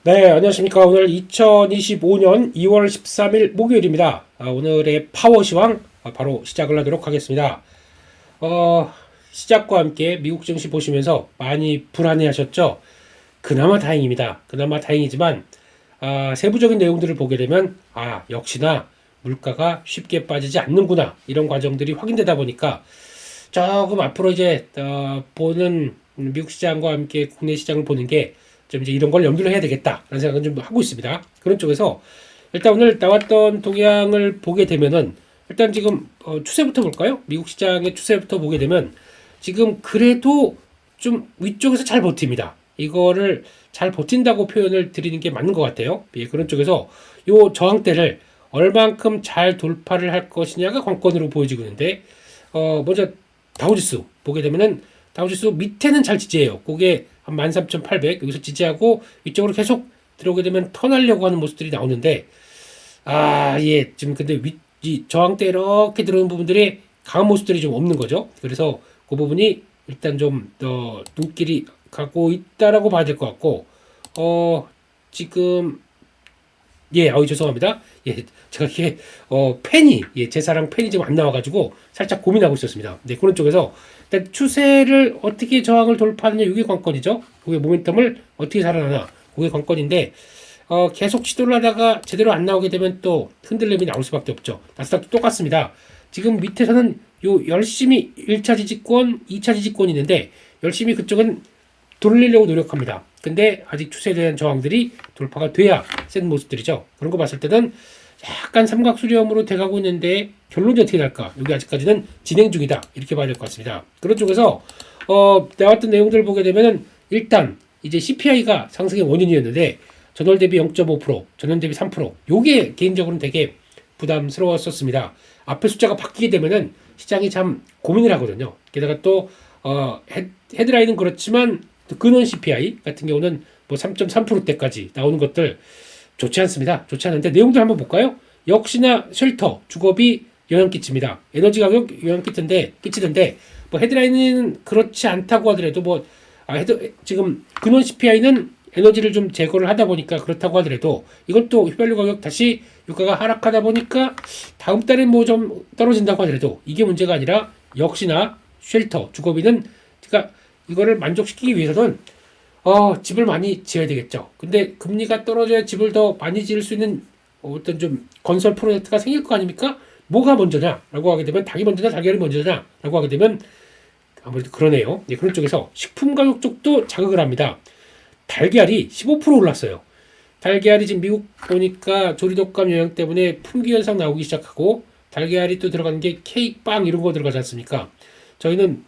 네, 안녕하십니까. 오늘 2025년 2월 13일 목요일입니다. 오늘의 파워시황 바로 시작을 하도록 하겠습니다. 시작과 함께 미국 증시 보시면서 많이 불안해하셨죠? 그나마 다행입니다. 그나마 다행이지만 세부적인 내용들을 보게 되면 역시나 물가가 쉽게 빠지지 않는구나 이런 과정들이 확인되다 보니까 조금 앞으로 이제 보는 미국 시장과 함께 국내 시장을 보는 게 좀 이제 이런 걸 염두를 해야 되겠다라는 생각은 좀 하고 있습니다. 그런 쪽에서 일단 오늘 나왔던 동향을 보게 되면은 일단 지금 추세부터 볼까요? 미국 시장의 추세부터 보게 되면 지금 그래도 좀 위쪽에서 잘 버팁니다. 이거를 잘 버틴다고 표현을 드리는 게 맞는 것 같아요. 예, 그런 쪽에서 요 저항대를 얼만큼 잘 돌파를 할 것이냐가 관건으로 보여지고 있는데 먼저 다우지수 보게 되면은 다우지수 밑에는 잘 지지해요. 그게 한 13,800 여기서 지지하고 위쪽으로 계속 들어오게 되면 턴하려고 하는 모습들이 나오는데 예, 지금 근데 이 저항대 이렇게 들어오는 부분들이 강한 모습들이 좀 없는 거죠. 그래서 그 부분이 일단 좀 눈길이 가고 있다라고 봐야 될 것 같고 지금 죄송합니다. 제가 이게 펜이 제 사랑 펜이 지금 안 나와가지고 살짝 고민하고 있었습니다. 네, 그런 쪽에서 일단 추세를 어떻게 저항을 돌파하느냐 이게 관건이죠. 그게 모멘텀을 어떻게 살아나나 그게 관건인데 계속 시도를 하다가 제대로 안 나오게 되면 또 흔들림이 나올 수밖에 없죠. 나스닥도 똑같습니다. 지금 밑에서는 열심히 1차 지지권, 2차 지지권이 있는데 열심히 그쪽은 돌리려고 노력합니다. 근데 아직 추세에 대한 저항들이 돌파가 돼야 센 모습들이죠. 그런 거 봤을 때는 약간 삼각수렴으로 돼가고 있는데 결론이 어떻게 날까? 여기 아직까지는 진행 중이다. 이렇게 봐야 될 것 같습니다. 그런 쪽에서 나왔던 내용들을 보게 되면은 일단 이제 CPI가 상승의 원인이었는데 전월 대비 0.5%, 전년 대비 3%. 요게 개인적으로는 되게 부담스러웠었습니다. 앞에 숫자가 바뀌게 되면은 시장이 참 고민을 하거든요. 게다가 또 헤드라인은 그렇지만 근원 CPI 같은 경우는 뭐 3.3%대까지 나오는 것들 좋지 않습니다. 좋지 않은데 내용들 한번 볼까요? 역시나 쉘터, 주거비 영향 끼칩니다. 에너지 가격 영향 끼치던데 뭐 헤드라인은 그렇지 않다고 하더라도 지금 근원 CPI는 에너지를 좀 제거를 하다 보니까 그렇다고 하더라도 이것도 휘발유 가격 다시 유가가 하락하다 보니까 다음 달에 뭐 좀 떨어진다고 하더라도 이게 문제가 아니라 역시나 쉘터, 주거비는 그러니까 이거를 만족시키기 위해서는 집을 많이 지어야 되겠죠. 근데 금리가 떨어져야 집을 더 많이 지을 수 있는 어떤 좀 건설 프로젝트가 생길 거 아닙니까? 뭐가 먼저냐라고 하게 되면 닭이 먼저냐 달걀이 먼저냐라고 하게 되면 아무래도 그러네요. 네, 그런 쪽에서 식품 가격 쪽도 자극을 합니다. 달걀이 15% 올랐어요. 달걀이 지금 미국 보니까 조리독감 영향 때문에 품귀 현상 나오기 시작하고 달걀이 또 들어가는 게 케이크, 빵 이런 거 들어가지 않습니까? 저희는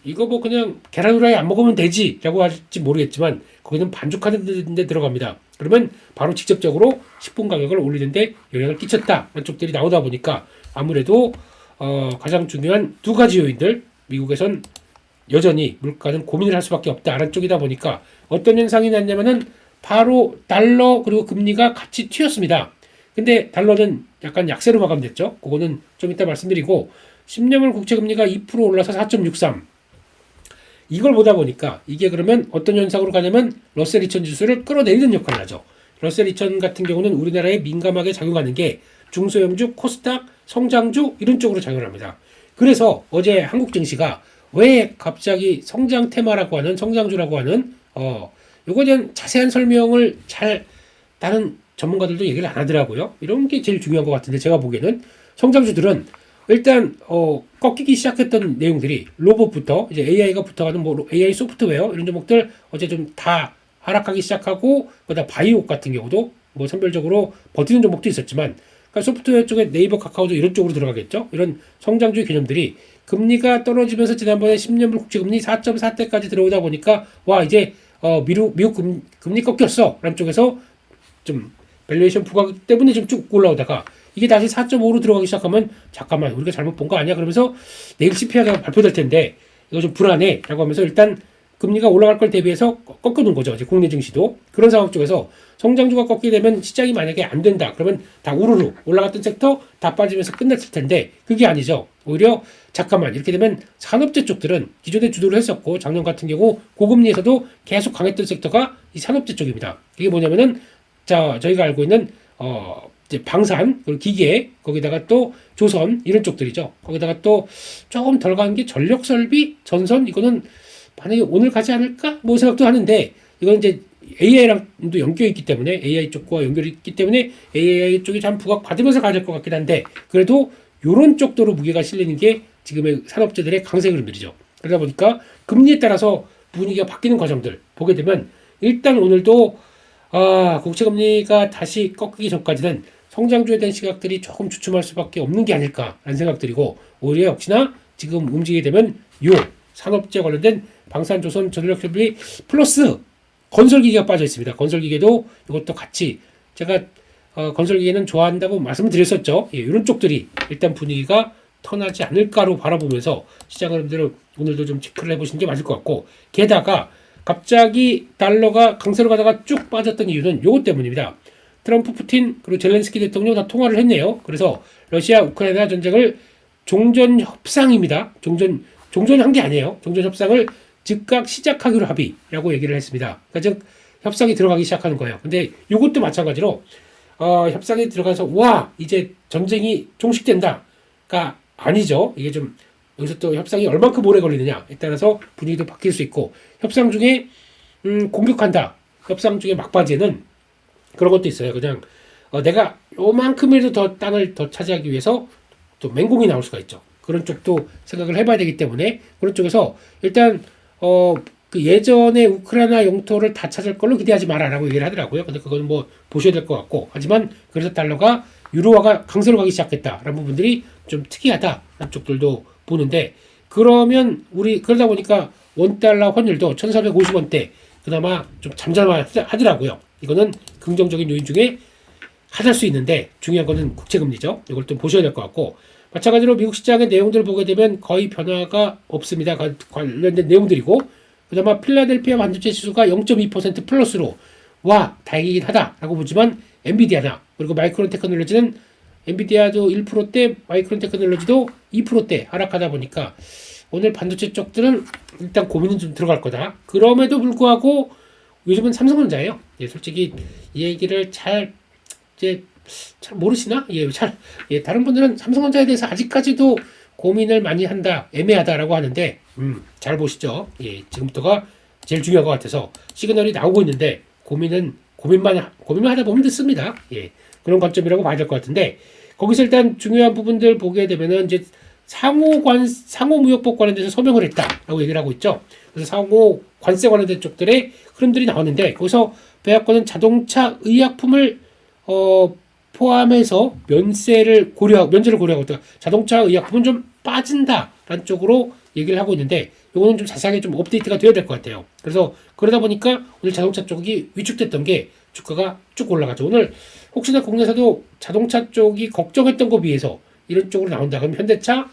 이거 그냥 계란 후라이 안 먹으면 되지 라고 할지 모르겠지만 거기는 반죽하는 데 들어갑니다. 그러면 바로 직접적으로 식품 가격을 올리는데 영향을 끼쳤다 이런 쪽들이 나오다 보니까 아무래도 가장 중요한 두 가지 요인들 미국에선 여전히 물가는 고민을 할 수밖에 없다라는 쪽이다 보니까 어떤 현상이 났냐면은 바로 달러 그리고 금리가 같이 튀었습니다. 근데 달러는 약간 약세로 마감됐죠. 그거는 좀 이따 말씀드리고 10년물 국채금리가 2% 올라서 4.63 이걸 보다 보니까 이게 그러면 어떤 현상으로 가냐면 러셀 2000 지수를 끌어내리는 역할을 하죠. 러셀 2000 같은 경우는 우리나라에 민감하게 작용하는 게 중소형주, 코스닥, 성장주 이런 쪽으로 작용을 합니다. 그래서 어제 한국 증시가 왜 갑자기 성장 테마라고 하는 성장주라고 하는 요거에 대한 자세한 설명을 잘 다른 전문가들도 얘기를 안 하더라고요. 이런 게 제일 중요한 것 같은데 제가 보기에는 성장주들은 일단 꺾이기 시작했던 내용들이 로봇부터 이제 AI가 붙어가는 AI 소프트웨어 이런 종목들 어제 좀 다 하락하기 시작하고 그다음 바이오 같은 경우도 뭐 선별적으로 버티는 종목도 있었지만 그러니까 소프트웨어 쪽에 네이버 카카오도 이런 쪽으로 들어가겠죠. 이런 성장주의 개념들이 금리가 떨어지면서 지난번에 10년물 국채금리 4.4대까지 들어오다 보니까 이제 미국 금리 꺾였어 라는 쪽에서 좀 밸류에이션 부각 때문에 좀 쭉 올라오다가 이게 다시 4.5로 들어가기 시작하면 잠깐만 우리가 잘못 본 거 아니야? 그러면서 내일 CPI가 발표될 텐데 이거 좀 불안해 라고 하면서 일단 금리가 올라갈 걸 대비해서 꺾어놓은 거죠. 이제 국내 증시도. 그런 상황 쪽에서 성장주가 꺾이게 되면 시장이 만약에 안 된다. 그러면 다 우르르 올라갔던 섹터 다 빠지면서 끝났을 텐데 그게 아니죠. 오히려 잠깐만 이렇게 되면 산업재 쪽들은 기존에 주도를 했었고 작년 같은 경우 고금리에서도 계속 강했던 섹터가 이 산업재 쪽입니다. 이게 뭐냐면은 자 저희가 알고 있는 이제 방산 그리고 기계 거기다가 또 조선 이런 쪽들이죠. 거기다가 또 조금 덜 가는 게 전력 설비 전선 이거는 만약에 오늘 가지 않을까 뭐 생각도 하는데 이건 이제 AI랑도 연결이 있기 때문에 AI 쪽과 연결이 있기 때문에 AI 쪽이 참 부각 받으면서 가야 될 것 같긴 한데 그래도 이런 쪽도로 무게가 실리는 게 지금의 산업재들의 강세 흐름들이죠. 그러다 보니까 금리에 따라서 분위기가 바뀌는 과정들 보게 되면 일단 오늘도 국채금리가 다시 꺾이기 전까지는 성장주에 대한 시각들이 조금 주춤할 수밖에 없는 게 아닐까라는 생각들이고 오히려 역시나 지금 움직이게 되면 요 산업재 관련된 방산조선 전력설비 플러스 건설기계가 빠져 있습니다. 건설기계도 이것도 같이 제가 건설기계는 좋아한다고 말씀을 드렸었죠. 예, 이런 쪽들이 일단 분위기가 턴하지 않을까로 바라보면서 시장 흐름들을 오늘도 좀 체크를 해보시는 게 맞을 것 같고 게다가 갑자기 달러가 강세로 가다가 쭉 빠졌던 이유는 이것 때문입니다. 트럼프, 푸틴 그리고 젤렌스키 대통령 다 통화를 했네요. 그래서 러시아 우크라이나 전쟁을 종전 협상입니다. 종전한 게 아니에요. 종전 협상을 즉각 시작하기로 합의라고 얘기를 했습니다. 그러니까 즉 협상이 들어가기 시작하는 거예요. 근데 이것도 마찬가지로 협상에 들어가서 와 이제 전쟁이 종식된다가 아니죠. 이게 좀 여기서 또 협상이 얼만큼 오래 걸리느냐에 따라서 분위기도 바뀔 수 있고 협상 중에 공격한다. 협상 중에 막바지에는 그런 것도 있어요. 그냥 내가 요만큼이라도 더 땅을 더 차지하기 위해서 또 맹공이 나올 수가 있죠. 그런 쪽도 생각을 해봐야 되기 때문에 그런 쪽에서 일단 그 예전에 우크라이나 영토를 다 찾을 걸로 기대하지 마라라고 얘기를 하더라고요. 근데 그건 뭐 보셔야 될 것 같고 하지만 그래서 달러가 유로화가 강세로 가기 시작했다라는 부분들이 좀 특이하다라는 쪽들도 보는데 그러면 그러다 보니까 원달러 환율도 1,450원대 그나마 좀 잠잠하더라고요. 이거는 긍정적인 요인 중에 하나일 수 있는데 중요한 거는 국채금리죠. 이걸 좀 보셔야 될 것 같고 마찬가지로 미국 시장의 내용들을 보게 되면 거의 변화가 없습니다. 관련된 내용들이고 그나마 필라델피아 반도체 지수가 0.2% 플러스로 와 다행이긴 하다라고 보지만 엔비디아나 그리고 마이크론 테크놀로지는 엔비디아도 1%대 마이크론 테크놀로지도 2%대 하락하다 보니까 오늘 반도체 쪽들은 일단 고민은 좀 들어갈 거다. 그럼에도 불구하고 요즘은 삼성전자예요. 예, 솔직히 이 얘기를 잘 모르시나? 다른 분들은 삼성전자에 대해서 아직까지도 고민을 많이 한다, 애매하다라고 하는데, 잘 보시죠. 예, 지금부터가 제일 중요한 것 같아서 시그널이 나오고 있는데, 고민만 하다 보면 됐습니다. 예, 그런 관점이라고 봐야 될 것 같은데, 거기서 일단 중요한 부분들 보게 되면은 이제 상호무역법 관련돼서 서명을 했다라고 얘기를 하고 있죠. 그래서 상호 관세 관련된 쪽들의 흐름들이 나왔는데, 거기서 배합권은 자동차 의약품을 포함해서 면제를 고려하고 있다. 자동차 의약품은 좀 빠진다라는 쪽으로 얘기를 하고 있는데 이거는 좀 자세하게 좀 업데이트가 되어야 될 것 같아요. 그래서 그러다 보니까 오늘 자동차 쪽이 위축됐던 게 주가가 쭉 올라가죠. 오늘 혹시나 국내에서도 자동차 쪽이 걱정했던 거 비해서 이런 쪽으로 나온다. 그럼 현대차,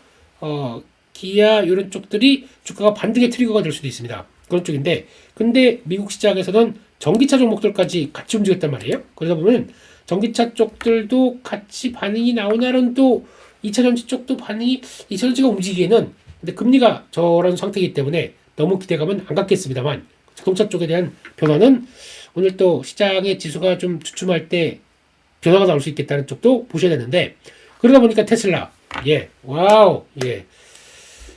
기아 이런 쪽들이 주가가 반등의 트리거가 될 수도 있습니다. 그런 쪽인데 근데 미국 시장에서는 전기차 종목들까지 같이 움직였단 말이에요. 그러다 보면 전기차 쪽들도 같이 반응이 나오나는 또 2차 전지 쪽도 반응이 2차 전지가 움직이기에는 근데 금리가 저런 상태이기 때문에 너무 기대감은 안 갖겠습니다만 자동차 쪽에 대한 변화는 오늘 또 시장의 지수가 좀 주춤할 때 변화가 나올 수 있겠다는 쪽도 보셔야 되는데 그러다 보니까 테슬라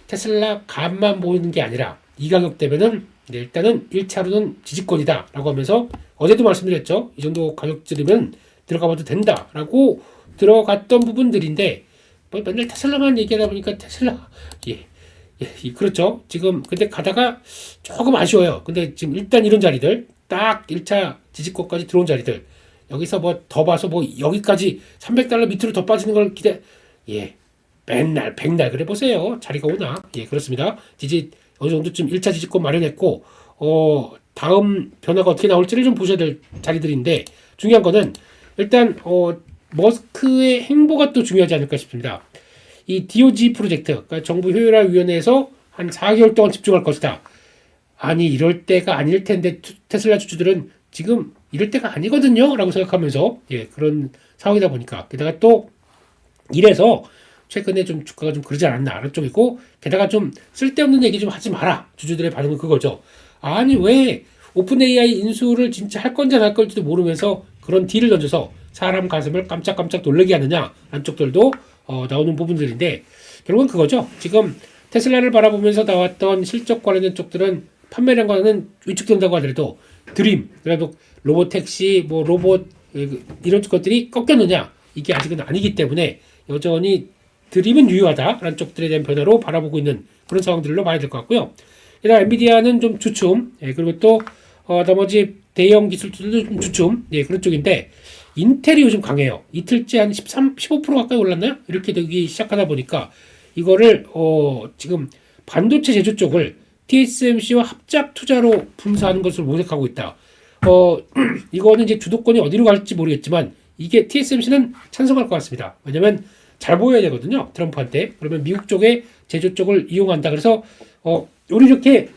테슬라 값만 보이는 게 아니라 이 가격대면은 일단은 1차로는 지지권이다 라고 하면서 어제도 말씀드렸죠. 이 정도 가격쯤이면 들어가봐도 된다라고 들어갔던 부분들인데 뭐 맨날 테슬라만 얘기하다 보니까 테슬라 그렇죠. 지금 근데 가다가 조금 아쉬워요. 근데 지금 일단 이런 자리들 딱 1차 지지권까지 들어온 자리들 여기서 뭐 더 봐서 뭐 여기까지 $300 밑으로 더 빠지는 걸 맨날 백날 그래 보세요. 자리가 오나 그렇습니다. 어느 정도쯤 1차 지지권 마련했고 다음 변화가 어떻게 나올지를 좀 보셔야 될 자리들인데 중요한 거는 일단 머스크의 행보가 또 중요하지 않을까 싶습니다. 이 DOG 프로젝트, 그러니까 정부 효율화위원회에서 한 4개월 동안 집중할 것이다. 아니 이럴 때가 아닐 텐데 테슬라 주주들은 지금 이럴 때가 아니거든요 라고 생각하면서 그런 상황이다 보니까 게다가 또 이래서 최근에 좀 주가가 좀 그러지 않았나 하는 쪽이고 게다가 좀 쓸데없는 얘기 좀 하지 마라 주주들의 반응은 그거죠. 아니 왜 오픈 AI 인수를 진짜 할 건지 안 할 건지도 모르면서 그런 딜을 던져서 사람 가슴을 깜짝깜짝 놀라게 하느냐 라는 쪽들도 나오는 부분들인데, 결국은 그거죠. 지금 테슬라를 바라보면서 나왔던 실적 관련된 쪽들은 판매량과는 위축된다고 하더라도 드림, 그래도 로봇택시, 뭐 로봇 이런 것들이 꺾였느냐, 이게 아직은 아니기 때문에 여전히 드림은 유효하다라는 쪽들에 대한 변화로 바라보고 있는 그런 상황들로 봐야 될 것 같고요. 게다가 엔비디아는 좀 주춤, 그리고 또 나머지 대형 기술들도 좀 주춤, 그런 쪽인데, 인텔이 요즘 강해요. 이틀째 한 15% 가까이 올랐나요? 이렇게 되기 시작하다 보니까 이거를 지금 반도체 제조 쪽을 TSMC와 합작 투자로 분사하는 것을 모색하고 있다. 이거는 이제 주도권이 어디로 갈지 모르겠지만 이게 TSMC는 찬성할 것 같습니다. 왜냐면 잘 보여야 되거든요. 트럼프한테. 그러면 미국 쪽의 제조 쪽을 이용한다. 그래서 우리 이렇게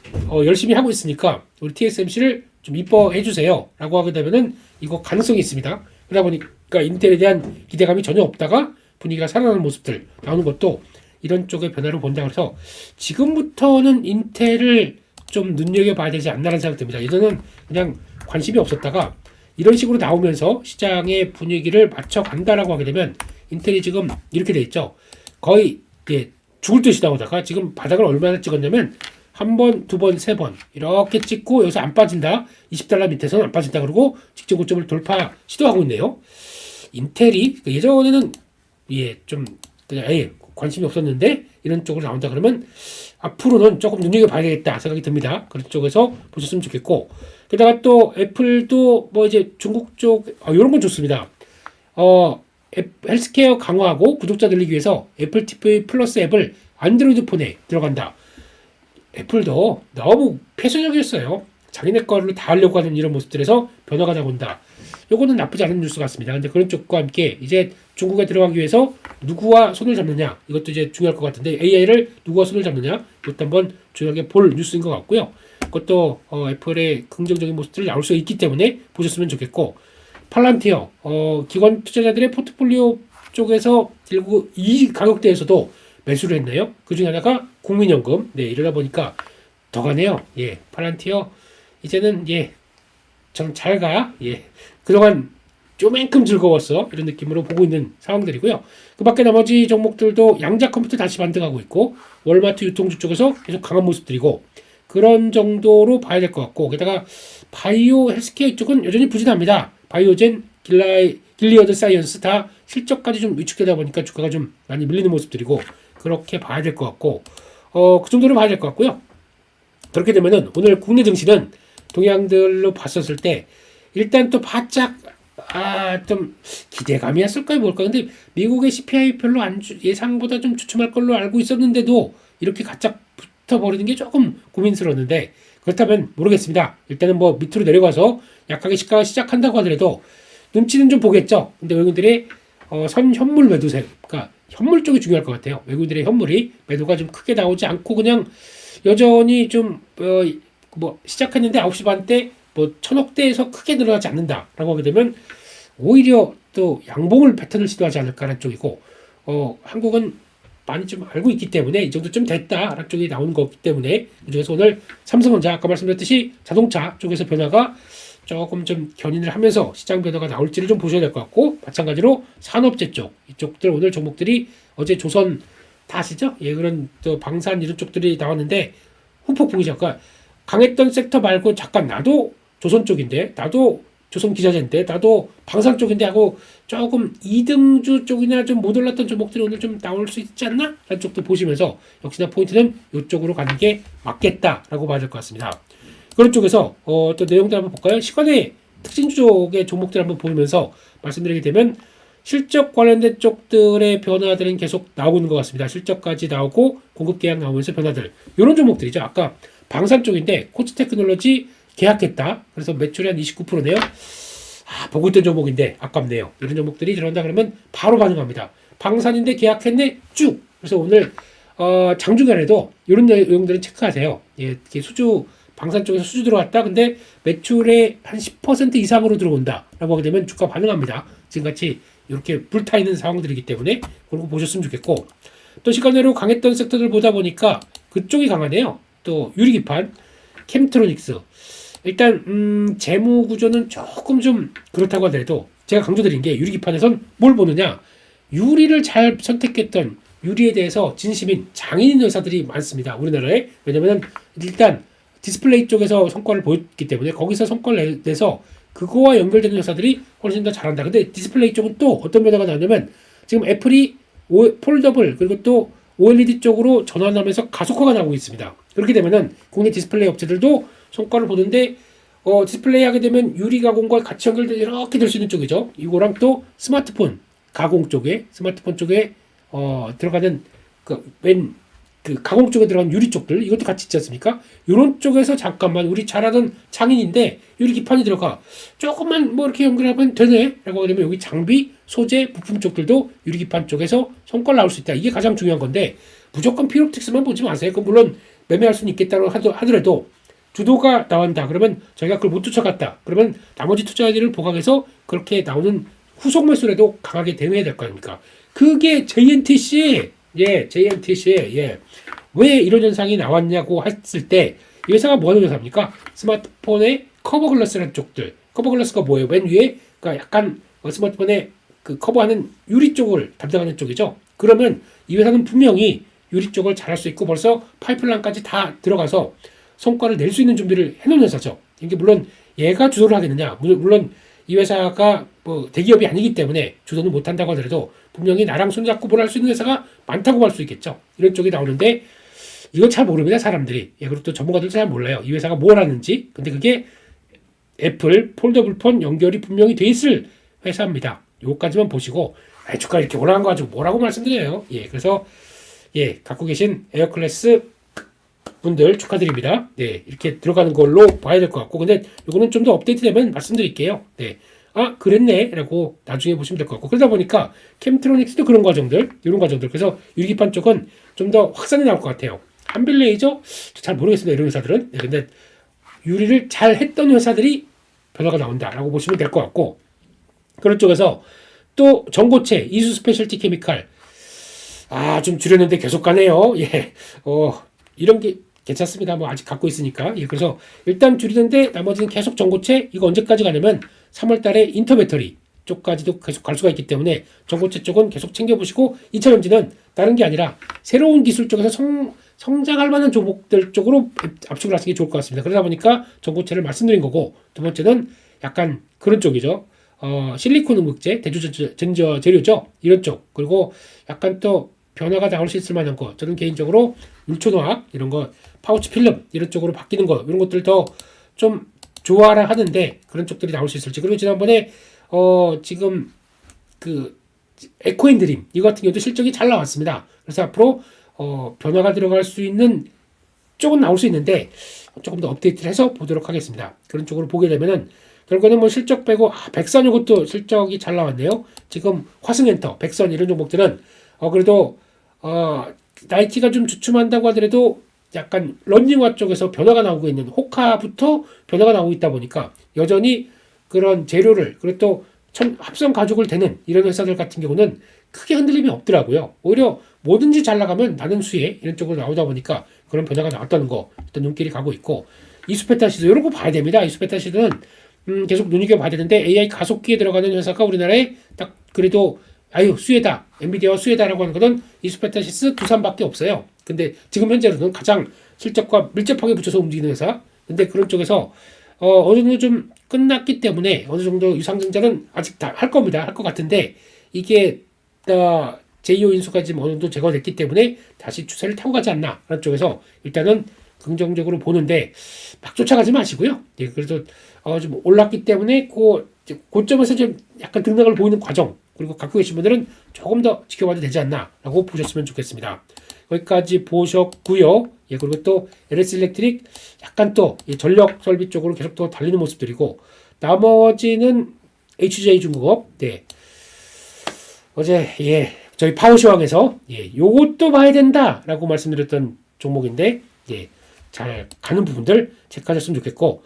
열심히 하고 있으니까 우리 TSMC를 좀 이뻐해 주세요 라고 하게 되면은 이거 가능성이 있습니다. 그러다 보니까 인텔에 대한 기대감이 전혀 없다가 분위기가 살아나는 모습들 나오는 것도 이런 쪽의 변화로 본다. 그래서 지금부터는 인텔을 좀 눈여겨봐야 되지 않나라는 생각이 듭니다. 예전에는 그냥 관심이 없었다가 이런 식으로 나오면서 시장의 분위기를 맞춰간다라고 하게 되면 인텔이 지금 이렇게 돼 있죠. 거의 죽을 듯이 나오다가 지금 바닥을 얼마나 찍었냐면 한 번, 두 번, 세 번 이렇게 찍고 여기서 안 빠진다. 20달러 밑에서는 안 빠진다. 그러고 직전 고점을 돌파 시도하고 있네요. 인텔이 예전에는 좀 그냥 관심이 없었는데 이런 쪽으로 나온다 그러면 앞으로는 조금 눈여겨봐야 겠다 생각이 듭니다. 그런 쪽에서 보셨으면 좋겠고, 게다가 또 애플도 뭐 이제 중국 쪽 이런 건 좋습니다. 헬스케어 강화하고 구독자 늘리기 위해서 애플 TV 플러스 앱을 안드로이드 폰에 들어간다. 애플도 너무 폐쇄적이었어요. 자기네 거를 다 하려고 하는 이런 모습들에서 변화가 나온다. 요거는 나쁘지 않은 뉴스 같습니다. 근데 그런 쪽과 함께 이제 중국에 들어가기 위해서 누구와 손을 잡느냐, 이것도 이제 중요할 것 같은데 AI를 누구와 손을 잡느냐, 이것도 한번 중요하게 볼 뉴스인 것 같고요. 그것도 애플의 긍정적인 모습들이 나올 수 있기 때문에 보셨으면 좋겠고, 팔란티어 기관 투자자들의 포트폴리오 쪽에서 결국 이 가격대에서도 매수를 했네요. 그 중에 하나가 국민연금. 이러다 보니까 더 가네요. 팔란티어 이제는 좀 잘 가. 그동안 쪼맨큼 즐거웠어. 이런 느낌으로 보고 있는 상황들이고요. 그 밖에 나머지 종목들도 양자 컴퓨터 다시 반등하고 있고, 월마트 유통주 쪽에서 계속 강한 모습들이고, 그런 정도로 봐야 될 것 같고, 게다가 바이오 헬스케어 쪽은 여전히 부진합니다. 바이오젠, 길리어드 사이언스 다 실적까지 좀 위축되다 보니까 주가가 좀 많이 밀리는 모습들이고, 그렇게 봐야 될 것 같고, 그 정도로 봐야 될 것 같고요. 그렇게 되면은 오늘 국내 증시는 동향들로 봤었을 때 일단 또 바짝 좀 기대감이었을까요 뭘까. 근데 미국의 CPI 별로 예상보다 좀 주춤할 걸로 알고 있었는데도 이렇게 가짝 붙어버리는 게 조금 고민스러웠는데, 그렇다면 모르겠습니다. 일단은 뭐 밑으로 내려가서 약하게 시작한다고 하더라도 눈치는 좀 보겠죠. 근데 외국인들의 선 현물 매도세, 그러니까 현물 쪽이 중요할 것 같아요. 외국인들의 현물이 매도가 좀 크게 나오지 않고 그냥 여전히 좀 뭐 시작했는데 9시 반 때 뭐 1000억대에서 크게 늘어나지 않는다라고 하게 되면 오히려 또 양봉을 패턴을 시도하지 않을까라는 쪽이고, 한국은 많이 좀 알고 있기 때문에 이 정도쯤 됐다라는 쪽이 나오는 거기 때문에, 그중에서 오늘 삼성전자 아까 말씀드렸듯이 자동차 쪽에서 변화가 조금 좀 견인을 하면서 시장 변화가 나올지를 좀 보셔야 될 것 같고, 마찬가지로 산업재 쪽 이쪽들 오늘 종목들이 어제 조선 다 아시죠? 그런 또 방산 이런 쪽들이 나왔는데 후폭풍이죠. 그러니까 강했던 섹터 말고 잠깐 나도 조선 쪽인데, 나도 조선 기자재인데, 나도 방산 쪽인데 하고 조금 2등주 쪽이나 좀 못 올랐던 종목들이 오늘 좀 나올 수 있지 않나? 라는 쪽도 보시면서 역시나 포인트는 이쪽으로 가는 게 맞겠다라고 봐야 될 것 같습니다. 그런 쪽에서 또 내용들 한번 볼까요? 시간의 특징주 쪽의 종목들 한번 보면서 말씀드리게 되면 실적 관련된 쪽들의 변화들은 계속 나오고 있는 것 같습니다. 실적까지 나오고 공급 계약 나오면서 변화들, 이런 종목들이죠. 아까 방산 쪽인데 코츠 테크놀로지 계약했다. 그래서 매출이 한 29%네요. 보고 있던 종목인데 아깝네요. 이런 종목들이 들어간다 그러면 바로 반응합니다. 방산인데 계약했네 쭉. 그래서 오늘 장중간에도 이런 내용들은 체크하세요. 수주 방산 쪽에서 수주 들어왔다. 근데 매출의 한 10% 이상으로 들어온다 라고 하게 되면 주가 반응합니다. 지금같이 이렇게 불타 있는 상황들이기 때문에 그런 거 보셨으면 좋겠고, 또 시간으로 강했던 섹터들 보다 보니까 그쪽이 강하네요. 또 유리기판, 캠트로닉스, 일단 재무 구조는 조금 좀 그렇다고 하더라도 제가 강조드린 게 유리기판에선 뭘 보느냐, 유리를 잘 선택했던 유리에 대해서 진심인 장인인 회사들이 많습니다. 우리나라에. 왜냐면 일단 디스플레이 쪽에서 성과를 보였기 때문에 거기서 성과를 내서 그거와 연결되는 회사들이 훨씬 더 잘한다. 근데 디스플레이 쪽은 또 어떤 변화가 나오냐면 지금 애플이 폴더블 그리고 또 OLED 쪽으로 전환하면서 가속화가 나오고 있습니다. 그렇게 되면은 국내 디스플레이 업체들도 성과를 보는데 디스플레이 하게 되면 유리 가공과 같이 연결돼 이렇게 될 수 있는 쪽이죠. 이거랑 또 스마트폰 가공 쪽에 스마트폰 쪽에 들어가는 그 가공 쪽에 들어간 유리 쪽들 이것도 같이 있지 않습니까? 이런 쪽에서 잠깐만 우리 잘하던 장인인데 유리 기판이 들어가 조금만 뭐 이렇게 연결하면 되네 라고 하면 여기 장비, 소재, 부품 쪽들도 유리 기판 쪽에서 성과를 나올 수 있다. 이게 가장 중요한 건데 무조건 피롭틱스만 보지 마세요. 그 물론 매매할 수는 있겠다고 하더라도 주도가 나온다. 그러면 저희가 그걸 못 쫓아갔다. 그러면 나머지 투자자들을 보강해서 그렇게 나오는 후속 매수라도 강하게 대응해야 될 거 아닙니까? 그게 JNTC 왜 이런 현상이 나왔냐고 했을 때 이 회사가 뭐 하는 회사입니까? 스마트폰의 커버 글라스라는 쪽들. 커버 글라스가 뭐예요? 맨 위에 그러니까 약간 스마트폰에 그 커버하는 유리 쪽을 담당하는 쪽이죠. 그러면 이 회사는 분명히 유리 쪽을 잘할 수 있고 벌써 파이프라인까지 다 들어가서 성과를 낼 수 있는 준비를 해놓은 회사죠. 이게 물론 얘가 주도를 하겠느냐? 물론 이 회사가 뭐 대기업이 아니기 때문에 주도는 못한다고 하더라도 분명히 나랑 손잡고 뭘 할 수 있는 회사가 많다고 할 수 있겠죠. 이런 쪽이 나오는데 이건 잘 모릅니다. 사람들이. 그리고 또 전문가들도 잘 몰라요. 이 회사가 뭘 하는지. 근데 그게 애플 폴더블 폰 연결이 분명히 돼 있을 회사입니다. 요거까지만 보시고 주가 이렇게 올라간 거 가지고 뭐라고 말씀드려요. 그래서 갖고 계신 에어클래스 분들 축하드립니다. 이렇게 들어가는 걸로 봐야 될 것 같고, 근데 이거는 좀 더 업데이트되면 말씀드릴게요. 그랬네 라고 나중에 보시면 될 것 같고, 그러다 보니까 캠트로닉스도 그런 과정들, 이런 과정들. 그래서 유리기판 쪽은 좀 더 확산이 나올 것 같아요. 한빌레이저 잘 모르겠습니다. 이런 회사들은. 근데 유리를 잘 했던 회사들이 변화가 나온다라고 보시면 될 것 같고, 그런 쪽에서 또 전고체 이수 스페셜티 케미칼 좀 줄였는데 계속 가네요. 이런 게 괜찮습니다. 뭐 아직 갖고 있으니까. 그래서 일단 줄이는데 나머지는 계속 전고체. 이거 언제까지 가냐면 3월 달에 인터배터리 쪽까지도 계속 갈 수가 있기 때문에 전고체 쪽은 계속 챙겨보시고, 2차전지는 다른 게 아니라 새로운 기술 쪽에서 성장할 만한 종목들 쪽으로 압축을 하시는 게 좋을 것 같습니다. 그러다 보니까 전고체를 말씀드린 거고, 두 번째는 약간 그런 쪽이죠. 실리콘 음극재, 대주전자 재료죠. 이런 쪽. 그리고 약간 또 변화가 나올 수 있을 만한 거. 저는 개인적으로 물초노학 이런 거, 파우치 필름 이런 쪽으로 바뀌는 거, 이런 것들 더 좀 좋아라 하는데 그런 쪽들이 나올 수 있을지. 그리고 지난번에 지금 그 에코앤드림 이거 같은 경우도 실적이 잘 나왔습니다. 그래서 앞으로 변화가 들어갈 수 있는 쪽은 나올 수 있는데 조금 더 업데이트를 해서 보도록 하겠습니다. 그런 쪽으로 보게 되면은 결국에는 뭐 실적 빼고 백선 이것도 실적이 잘 나왔네요. 지금 화승엔터, 백선 이런 종목들은 그래도 나이키가 좀 주춤한다고 하더라도 약간 런닝화 쪽에서 변화가 나오고 있는 호카부터 변화가 나오고 있다 보니까 여전히 그런 재료를, 그리고 또 합성 가죽을 대는 이런 회사들 같은 경우는 크게 흔들림이 없더라고요. 오히려 뭐든지 잘 나가면 나는 수혜 이런 쪽으로 나오다 보니까 그런 변화가 나왔다는 거 일단 눈길이 가고 있고, 이수페타시드 이런 거 봐야 됩니다. 이수페타시드는 계속 눈여겨봐야 되는데, AI 가속기에 들어가는 회사가 우리나라에 딱 그래도 수혜다, 엔비디아와 수혜다라고 하는 것은 이수페타시스 두산밖에 없어요. 근데 지금 현재로는 가장 실적과 밀접하게 붙여서 움직이는 회사. 근데 그런 쪽에서 어느 정도 좀 끝났기 때문에 어느 정도 유상증자는 아직 다 할 겁니다. 할 것 같은데 이게 제2호 인수가 지금 어느 정도 제거됐기 때문에 다시 추세를 타고 가지 않나 라는 쪽에서 일단은 긍정적으로 보는데 막 쫓아가지 마시고요. 그래서 좀 올랐기 때문에 고점에서 좀 약간 등락을 보이는 과정, 그리고 갖고 계신 분들은 조금 더 지켜봐도 되지 않나 라고 보셨으면 좋겠습니다. 거기까지 보셨고요. 그리고 또 LS 일렉트릭 약간 또 전력 설비 쪽으로 계속 더 달리는 모습들이고, 나머지는 HJ 중공업. 어제 저희 파워시황에서 요것도 봐야 된다라고 말씀드렸던 종목인데 잘 가는 부분들 체크하셨으면 좋겠고,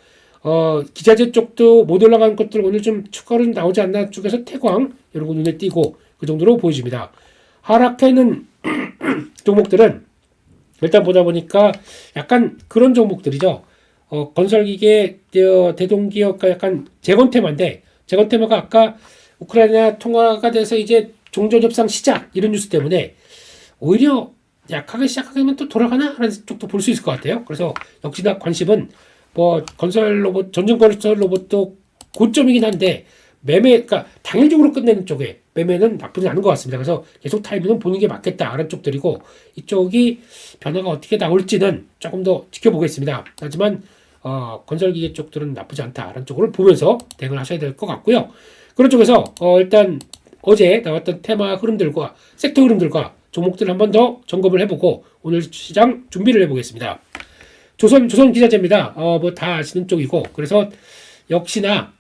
기자재 쪽도 못 올라가는 것들 오늘 좀 추가로 나오지 않나 쪽에서 태광 이런 거 눈에 띄고 그 정도로 보여집니다. 하락하는 종목들은 일단 보다 보니까 약간 그런 종목들이죠. 건설기계 대동기업과 약간 재건 테마인데 재건 테마가 아까 우크라이나 통화가 돼서 이제 종전 협상 시작 이런 뉴스 때문에 오히려 약하게 시작하게 되면 또 돌아가나 하는 쪽도 볼 수 있을 것 같아요. 그래서 역시나 관심은 뭐 건설 로봇 전진 건설 로봇도 고점이긴 한데 매매 그러니까 당일적으로 끝내는 쪽에 매매는 나쁘지 않은 것 같습니다. 그래서 계속 타이밍은 보는 게 맞겠다 하는 쪽들이고 이쪽이 변화가 어떻게 나올지는 조금 더 지켜보겠습니다. 하지만 건설기계 쪽들은 나쁘지 않다라는 쪽으로 보면서 대응을 하셔야 될 것 같고요. 그런 쪽에서 일단 어제 나왔던 테마 흐름들과 섹터 흐름들과 종목들을 한 번 더 점검을 해보고 오늘 시장 준비를 해보겠습니다. 조선 기자재입니다. 뭐 다 아시는 쪽이고 그래서 역시나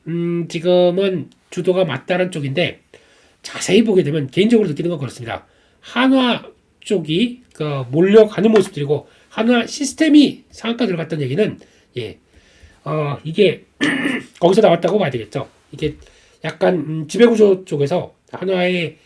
지금은 주도가 맞다는 쪽인데 자세히 보게 되면 개인적으로 느끼는 건 그렇습니다. 한화 쪽이 몰려가는 모습들이고 한화 시스템이 상한가 들어갔다는 얘기는 이게 거기서 나왔다고 봐야 되겠죠. 이게 약간 지배구조 쪽에서 한화의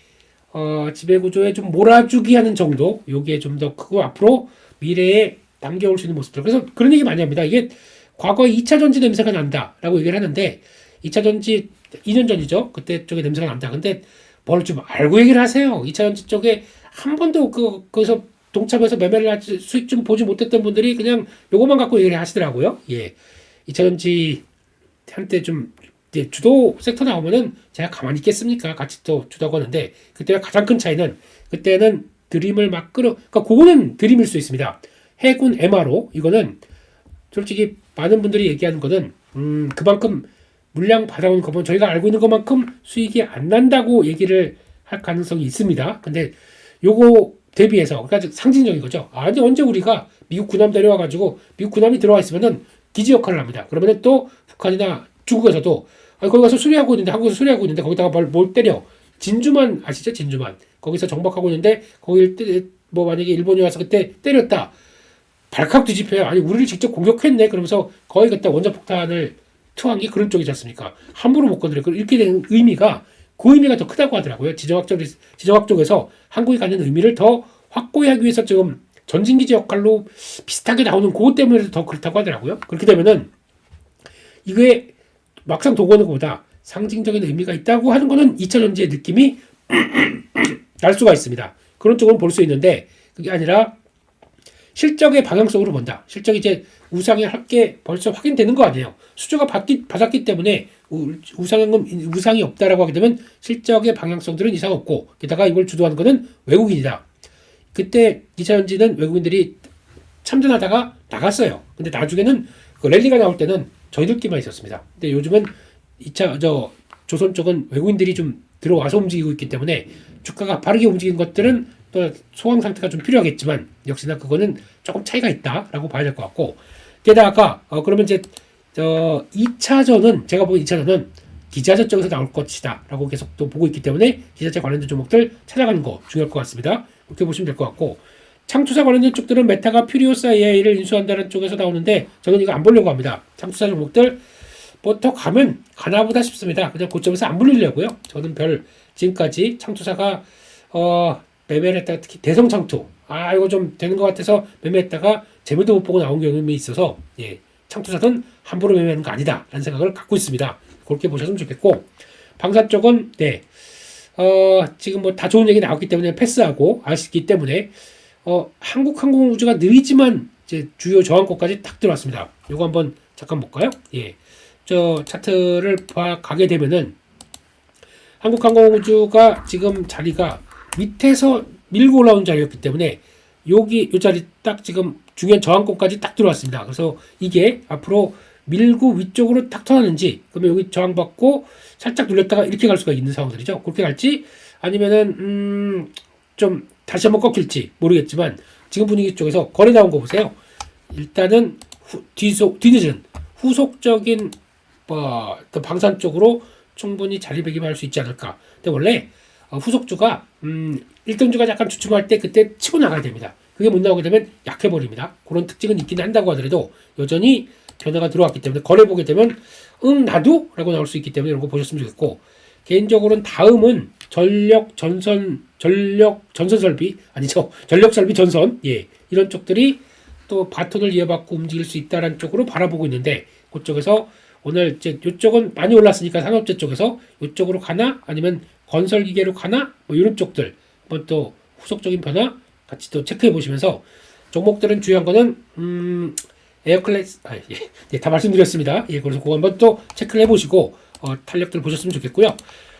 지배구조에 좀 몰아주기 하는 정도 요게 좀 더 크고 앞으로 미래에 당겨올 수 있는 모습들. 그래서 그런 얘기 많이 합니다. 이게 과거에 2차 전지 냄새가 난다라고 얘기를 하는데 2차 전지 2년 전이죠. 그때 쪽에 냄새가 난다. 근데 뭘 좀 알고 얘기를 하세요. 2차 전지 쪽에 한 번도 거기서 동참해서 매매를 하지 수익 좀 보지 못했던 분들이 그냥 요것만 갖고 얘기를 하시더라고요. 2차 전지 한때 좀 주도 섹터 나오면은 제가 가만히 있겠습니까? 같이 또 주도하고 하는데 그때가 가장 큰 차이는 그때는 드림을 막 그러니까 그거는 드림일 수 있습니다. 해군 MRO 이거는 솔직히 많은 분들이 얘기하는 거는 그만큼 물량 받아오는 거 보면 저희가 알고 있는 것만큼 수익이 안 난다고 얘기를 할 가능성이 있습니다. 근데 요거 대비해서 그러니까 상징적인 거죠. 아니 언제 우리가 미국 군함 데려와가지고 미국 군함이 들어와 있으면은 기지 역할을 합니다. 그러면은 또 북한이나 중국에서도 거기 가서 수리하고 있는데 한국에서 수리하고 있는데 거기다가 뭘 때려 진주만 아시죠? 진주만 거기서 정박하고 있는데 거길 뭐 만약에 일본이 와서 그때 때렸다 발칵 뒤집혀요. 아니 우리를 직접 공격했네. 그러면서 거의 그때 원자폭탄을 투한 게 그런 쪽이지 않습니까? 함부로 못 건드려. 이렇게 된 의미가 그 의미가 더 크다고 하더라고요. 지정학 쪽에서 한국이 갖는 의미를 더 확고히 하기 위해서 지금 전진기지 역할로 비슷하게 나오는 그것 때문에 더 그렇다고 하더라고요. 그렇게 되면은 이게 막상 도구 하는 것보다 상징적인 의미가 있다고 하는 거는 2차 전지의 느낌이 날 수가 있습니다. 그런 쪽은 볼 수 있는데 그게 아니라 실적의 방향성으로 본다. 실적이 이제 우상이 할게 벌써 확인되는 거 아니에요. 수주가 받았기 때문에 우상이 없다라고 하게 되면 실적의 방향성들은 이상 없고 게다가 이걸 주도하는 거는 외국인이다. 그때 2차 전지는 외국인들이 참전하다가 나갔어요. 근데 나중에는 그 랠리가 나올 때는 저희들끼리만 있었습니다. 근데 요즘은 2차 조선 쪽은 외국인들이 좀 들어와서 움직이고 있기 때문에 주가가 빠르게 움직이는 것들은 또 소강 상태가 좀 필요하겠지만 역시나 그거는 조금 차이가 있다라고 봐야 될 것 같고 게다가 그러면 이제 2차전은 제가 보기엔 2차전은 기자재 쪽에서 나올 것이다 라고 계속 또 보고 있기 때문에 기자재 관련된 종목들 찾아가는 거 중요할 것 같습니다. 그렇게 보시면 될 것 같고 창투사 관련된 쪽들은 메타가 퓨리오사 AI를 인수한다는 쪽에서 나오는데 저는 이거 안 보려고 합니다. 창투사 종목들 뭐 더 가면 가나보다 싶습니다. 그냥 고점에서 안 불리려고요. 저는 지금까지 창투사가 매매를 했다가 특히 대성창투 이거 좀 되는 것 같아서 매매했다가 재미도 못 보고 나온 경험이 있어서 창투사는 함부로 매매하는 거 아니다 라는 생각을 갖고 있습니다. 그렇게 보셨으면 좋겠고 방산 쪽은 지금 뭐 다 좋은 얘기 나왔기 때문에 패스하고 아시기 때문에 한국항공우주가 느리지만 이제 주요 저항권까지 탁 들어왔습니다. 이거 한번 잠깐 볼까요? 저 차트를 가게 되면은 한국항공우주가 지금 자리가 밑에서 밀고 올라온 자리였기 때문에 요 자리 딱 지금 중요한 저항권까지 딱 들어왔습니다. 그래서 이게 앞으로 밀고 위쪽으로 딱 터나는지 그러면 여기 저항받고 살짝 눌렸다가 이렇게 갈 수가 있는 상황들이죠. 그렇게 갈지 아니면은 좀 다시 한번 꺾일지 모르겠지만 지금 분위기 쪽에서 거래 나온 거 보세요. 일단은 뒤늦은 후속적인 방산 쪽으로 충분히 자리매김할 수 있지 않을까. 근데 원래 후속주가 1등주가 약간 주춤할 때 그때 치고 나가야 됩니다. 그게 못 나오게 되면 약해버립니다. 그런 특징은 있긴 한다고 하더라도 여전히 변화가 들어왔기 때문에 거래 보게 되면 나도? 라고 나올 수 있기 때문에 이런 거 보셨으면 좋겠고 개인적으로는 다음은 전력 설비 전선 이런 쪽들이 또 바톤을 이어받고 움직일 수 있다는 쪽으로 바라보고 있는데 그쪽에서 오늘 이제 이쪽은 많이 올랐으니까 산업재 쪽에서 이쪽으로 가나 아니면 건설 기계로 가나 뭐 이런 쪽들 한번 또 후속적인 변화 같이 또 체크해 보시면서 종목들은 중요한 거는 에어클래스 다 말씀드렸습니다. 그래서 그거 한번 또 체크를 해보시고 탄력들 보셨으면 좋겠고요.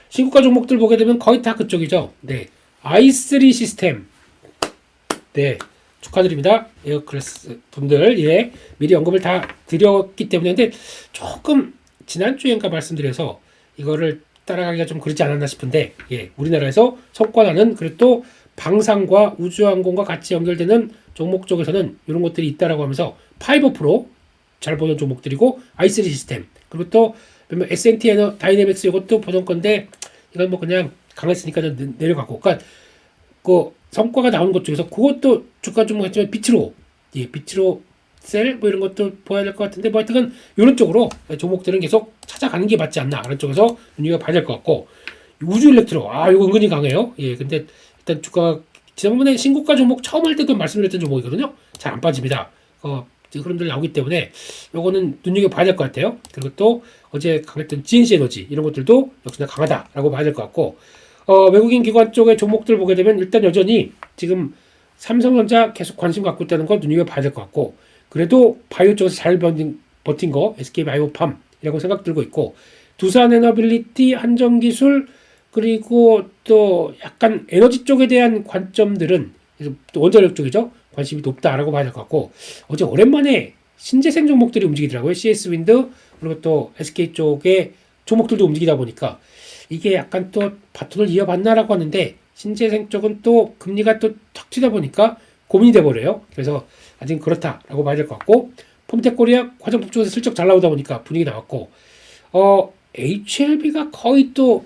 신고가 종목들 보게 되면 거의 다 그쪽이죠. 네, i3 시스템 네 축하드립니다. 에어클래스 분들 미리 언급을 다 드렸기 때문에 근데 조금 지난주엔가 말씀드려서 이거를 따라가기가 좀 그렇지 않았나 싶은데 우리나라에서 성과나는 그리고 또 방산과 우주항공과 같이 연결되는 종목 쪽에서는 이런 것들이 있다라고 하면서 파이버 프로 잘 보는 종목들이고 i3 시스템 그리고 또 S&T 다이내믹스 이것도 보던 건데 이건 뭐 그냥 강했으니까 내려가고 그러니까 그 성과가 나오는 것 중에서 그것도 주가 종목 했지만 빛으로 셀 뭐 이런 것도 보아야 될 것 같은데 뭐 하여튼 이런 쪽으로 종목들은 계속 찾아가는 게 맞지 않나 하는 쪽에서 눈여겨 봐야 될 것 같고 우주 일렉트로 이거 은근히 강해요. 근데 일단 주가 지난번에 신고가 종목 처음 할 때도 말씀드렸던 종목이거든요. 잘 안 빠집니다. 흐름들 나오기 때문에 요거는 눈여겨 봐야 될 것 같아요. 그리고 또 어제 강했던 GNC 에너지 이런 것들도 역시나 강하다라고 봐야 될 것 같고 외국인 기관 쪽의 종목들 보게 되면 일단 여전히 지금 삼성전자 계속 관심 갖고 있다는 거 눈여겨 봐야 될 것 같고 그래도 바이오 쪽에서 잘 버틴 거 SK바이오팜이라고 생각 들고 있고 두산에너빌리티, 한정기술 그리고 또 약간 에너지 쪽에 대한 관점들은 또 원자력 쪽이죠. 관심이 높다라고 봐야 될 것 같고 어제 오랜만에 신재생 종목들이 움직이더라고요. CS윈드 그리고 또 SK 쪽의 종목들도 움직이다 보니까 이게 약간 또 바톤을 이어받나라고 하는데 신재생 쪽은 또 금리가 또 턱 튀다 보니까 고민이 돼버려요. 그래서 아직 그렇다라고 봐야 될 것 같고 폼텍코리아 화장품 쪽에서 슬쩍 잘 나오다 보니까 분위기 나왔고 HLB가 거의 또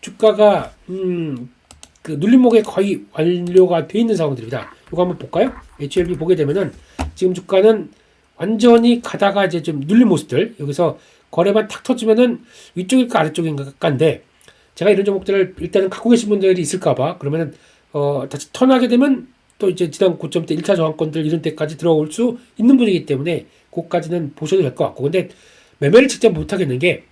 주가가 그 눌림목에 거의 완료가 돼 있는 상황들입니다. 이거 한번 볼까요? HLB 보게 되면은 지금 주가는 완전히 가다가 이제 좀 눌린 모습들 여기서 거래만 탁 터지면은 위쪽일까 아래쪽인가인데 제가 이런 종목들을 일단은 갖고 계신 분들이 있을까봐 그러면은 다시 턴하게 되면 또 이제 지난 고점 때 1차 저항권들 이런 때까지 들어올 수 있는 분이기 때문에 그까지는 보셔도 될 것 같고 근데 매매를 직접 못 하겠는 게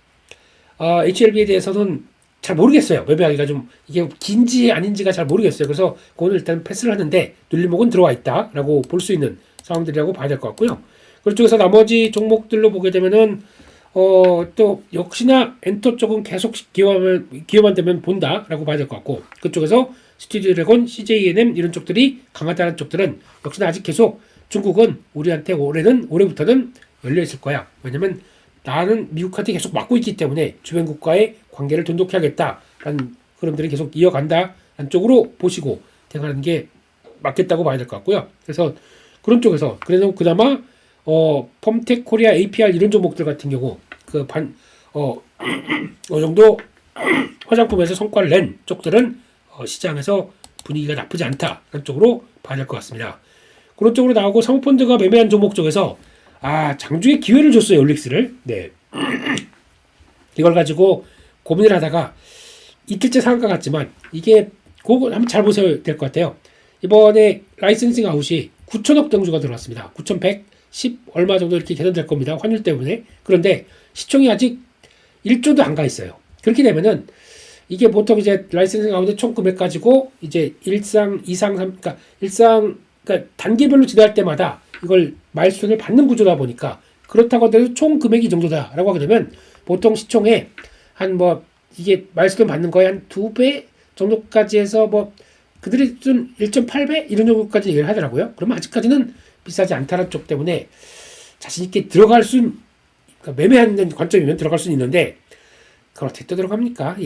HLB에 대해서는 잘 모르겠어요. 매매하기가 좀 이게 긴지 아닌지가 잘 모르겠어요. 그래서 그거는 일단 패스를 하는데 눌림목은 들어와 있다라고 볼 수 있는 상황들이라고 봐야 될 것 같고요. 그쪽에서 나머지 종목들로 보게 되면은 또 역시나 엔터 쪽은 계속 기회만 되면 본다라고 봐야 될 것 같고 그쪽에서 스튜디오드래곤, CJENM 이런 쪽들이 강하다는 쪽들은 역시나 아직 계속 중국은 우리한테 올해부터는 열려 있을 거야. 왜냐면 나는 미국한테 계속 막고 있기 때문에 주변국과의 관계를 돈독해야겠다라는 흐름들이 계속 이어간다라는 쪽으로 보시고 대응하는 게 맞겠다고 봐야 될 것 같고요. 그래서 그런 쪽에서 그래서 그나마 펌텍 코리아 APR 이런 종목들 같은 경우 어느 정도 화장품에서 성과를 낸 쪽들은 시장에서 분위기가 나쁘지 않다라는 쪽으로 봐야 될 것 같습니다. 그런 쪽으로 나오고 사모펀드가 매매한 종목 쪽에서 장중에 기회를 줬어요. 올릭스를. 네. 이걸 가지고 고민을 하다가 이틀째 상한가 같지만 이게 그거 한번 잘 보셔야 될 것 같아요. 이번에 라이센싱 아웃이 9천억 정도가 들어왔습니다. 9,110 얼마 정도 이렇게 계산될 겁니다. 환율 때문에. 그런데 시총이 아직 1조도 안 가 있어요. 그렇게 되면은 이게 보통 이제 라이센싱 아웃의 총 금액 가지고 이제 1상, 2상, 3, 그러니까 단계별로 지나갈 때마다 이걸 마일스톤을 받는 구조다 보니까 그렇다고 하더라도 총 금액이 이 정도다라고 하게 되면 보통 시총에 한 이게 마일스톤 받는 거에 한 2배 정도까지 해서 그들이 좀 1.8배 이런 정도까지 얘기를 하더라고요. 그러면 아직까지는 비싸지 않다는 쪽 때문에 자신 있게 들어갈 그러니까 매매하는 관점이면 들어갈 수는 있는데 그걸 어떻게 또 들어갑니까?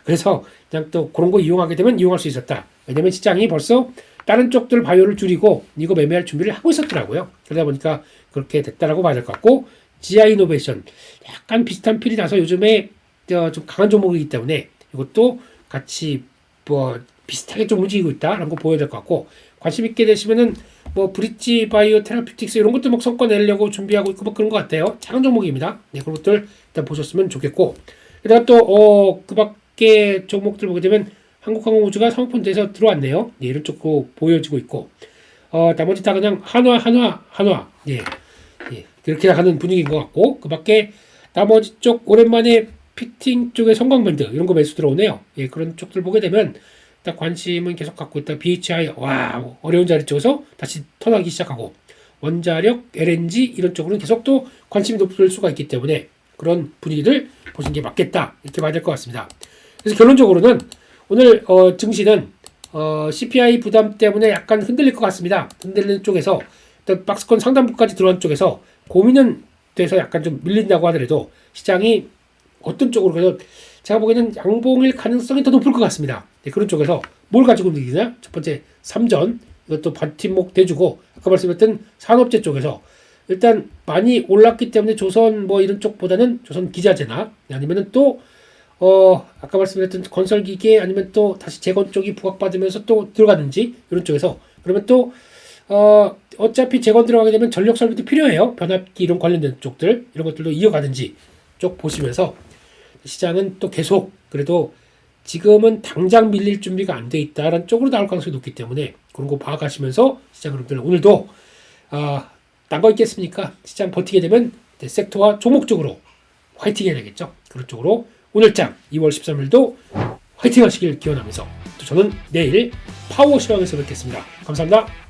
그래서 그냥 또 그런 거 이용하게 되면 이용할 수 있었다. 왜냐면 시장이 벌써 다른 쪽들 바이오를 줄이고 이거 매매할 준비를 하고 있었더라고요. 그러다 보니까 그렇게 됐다라고 봐야 될 것 같고 GI 이노베이션 약간 비슷한 필이 나서 요즘에 좀 강한 종목이기 때문에 이것도 같이 비슷하게 좀 움직이고 있다라는 거 보여야 될 것 같고 관심 있게 되시면은 브릿지 바이오 테라피틱스 이런 것도 성과 내려고 준비하고 있고 그런 것 같아요. 작은 종목입니다. 네, 그런 것들 일단 보셨으면 좋겠고 게다가 또 그 밖에 종목들 보게 되면 한국항공우주가 사모펀드에서 들어왔네요. 네, 이런 쪽도 보여지고 있고 나머지 다 그냥 한화. 예. 그렇게 나가는 분위기인 것 같고, 그 밖에 나머지 쪽 오랜만에 피팅 쪽에 성광밴드 이런 거 매수 들어오네요. 예, 그런 쪽들 보게 되면 일단 관심은 계속 갖고 있다. BHI 어려운 자리 쪽에서 다시 턴하기 시작하고, 원자력, LNG 이런 쪽으로는 계속 또 관심이 높을 수가 있기 때문에 그런 분위기를 보시는 게 맞겠다 이렇게 봐야 될 것 같습니다. 그래서 결론적으로는 오늘 증시는 CPI 부담 때문에 약간 흔들릴 것 같습니다. 흔들리는 쪽에서 일단 박스권 상단부까지 들어간 쪽에서 고민은 돼서 약간 좀 밀린다고 하더라도 시장이 어떤 쪽으로 가서 제가 보기에는 양봉일 가능성이 더 높을 것 같습니다. 네, 그런 쪽에서 뭘 가지고 움직이냐? 첫 번째 삼전 이것도 반팀목 대주고 아까 말씀드렸던 산업재 쪽에서 일단 많이 올랐기 때문에 조선 뭐 이런 쪽보다는 조선 기자재나 아니면은 또 아까 말씀드렸던 건설기계 아니면 또 다시 재건 쪽이 부각받으면서 또 들어가든지 이런 쪽에서 그러면 또 어차피 재건 들어가게 되면 전력 설비도 필요해요. 변압기 이런 관련된 쪽들 이런 것들도 이어가든지 쪽 보시면서 시장은 또 계속 그래도 지금은 당장 밀릴 준비가 안 돼 있다라는 쪽으로 나올 가능성이 높기 때문에 그런 거 봐가시면서 시장 여러분들 오늘도 딴 거 있겠습니까? 시장 버티게 되면 섹터와 종목 쪽으로 화이팅 해야 되겠죠. 그런 쪽으로 오늘장 2월 13일도 화이팅 하시길 기원하면서 또 저는 내일 파워 시황에서 뵙겠습니다. 감사합니다.